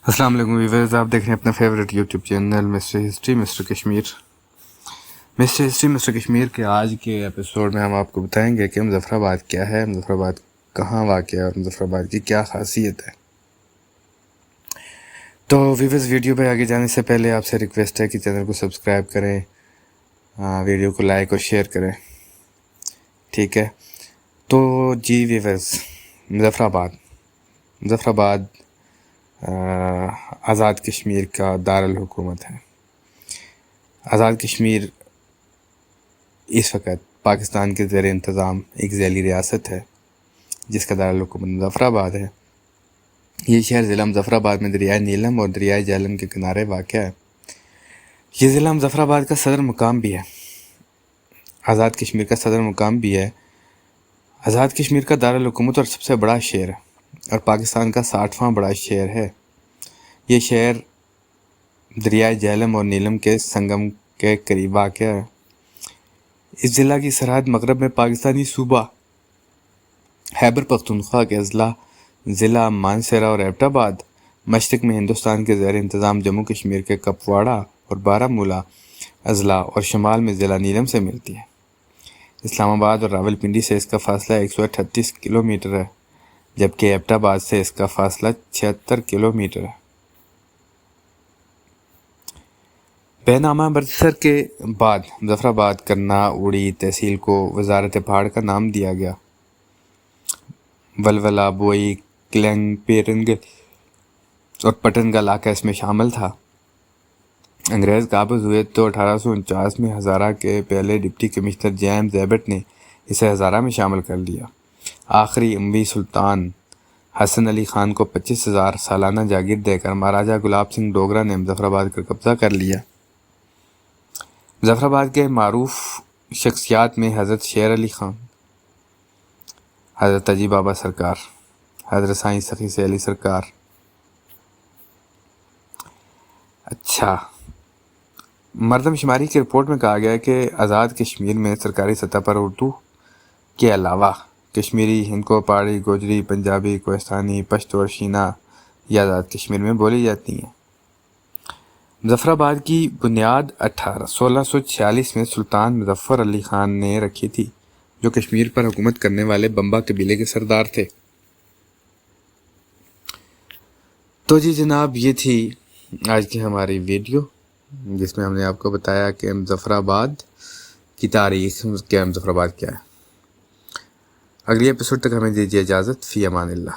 السلام علیکم ویورز، آپ دیکھ رہے ہیں اپنا favourite YouTube channel mister history mister Kashmir کے آج کے ایپیسوڈ میں ہم آپ کو بتائیں گے کہ مظفر آباد کیا ہے، مظفر آباد کہاں واقع ہے اور مظفر آباد کی کیا خاصیت ہے۔ تو ویورز، ویڈیو پہ آگے جانے سے پہلے آپ سے ریکویسٹ ہے کہ چینل کو سبسکرائب کریں، ویڈیو کو لائک اور شیئر کریں، ٹھیک ہے۔ تو جی ویورز، مظفر آباد آزاد کشمیر کا دارالحکومت ہے۔ آزاد کشمیر اس وقت پاکستان کے زیر انتظام ایک ذیلی ریاست ہے جس کا دارالحکومت مظفر آباد ہے۔ یہ شہر ضلع مظفر آباد میں دریائے نیلم اور دریائے جہلم کے کنارے واقع ہے۔ یہ ضلع مظفر آباد کا صدر مقام بھی ہے، آزاد کشمیر کا صدر مقام بھی ہے۔ آزاد کشمیر کا دارالحکومت اور سب سے بڑا شہر ہے اور پاکستان کا 60واں بڑا شہر ہے۔ یہ شہر دریائے جہلم اور نیلم کے سنگم کے قریب واقع ہے۔ اس ضلع کی سرحد مغرب میں پاکستانی صوبہ خیبر پختونخوا کے ضلع مانسہرہ اور ایبٹ آباد، مشرق میں ہندوستان کے زیر انتظام جموں کشمیر کے کپواڑہ اور بارہمولہ اضلاع اور شمال میں ضلع نیلم سے ملتی ہے۔ اسلام آباد اور راولپنڈی سے اس کا فاصلہ 138 کلومیٹر ہے، جبکہ ایبٹ آباد سے اس کا فاصلہ 76 کلومیٹر ہے۔ بے نامہ برسر کے بعد مظفر آباد کرنا اوڑی تحصیل کو وزارت پہاڑ کا نام دیا گیا۔ ولولہ، بوئی، کلنگ، پیرنگ اور پٹن کا علاقہ اس میں شامل تھا۔ انگریز قابض ہوئے تو 1849 میں ہزارہ کے پہلے ڈپٹی کمشنر جیمز ایبٹ نے اسے ہزارہ میں شامل کر لیا۔ آخری اموی سلطان حسن علی خان کو 25,000 سالانہ جاگیر دے کر مہاراجہ گلاب سنگھ ڈوگرہ نے مظفر آباد کا قبضہ کر لیا۔ مظفر آباد کے معروف شخصیات میں حضرت شیر علی خان، حضرت اجی بابا سرکار، حضرت سائیں سخی سے علی سرکار۔ اچھا، مردم شماری کی رپورٹ میں کہا گیا ہے کہ آزاد کشمیر میں سرکاری سطح پر اردو کے علاوہ کشمیری، ہندکو، پہاڑی، گوجری، پنجابی، کوہستانی، پشتو اور شینا یہ آزاد کشمیر میں بولی جاتی ہیں۔ مظفر آباد کی بنیاد 1646 میں سلطان مظفر علی خان نے رکھی تھی، جو کشمیر پر حکومت کرنے والے بمبا قبیلے کے سردار تھے۔ تو جی جناب، یہ تھی آج کی ہماری ویڈیو جس میں ہم نے آپ کو بتایا کہ مظفر آباد کی تاریخ، کیا مظفر آباد کیا ہے۔ اگلی ایپیسوڈ تک ہمیں دیجیے اجازت، فی امان اللہ۔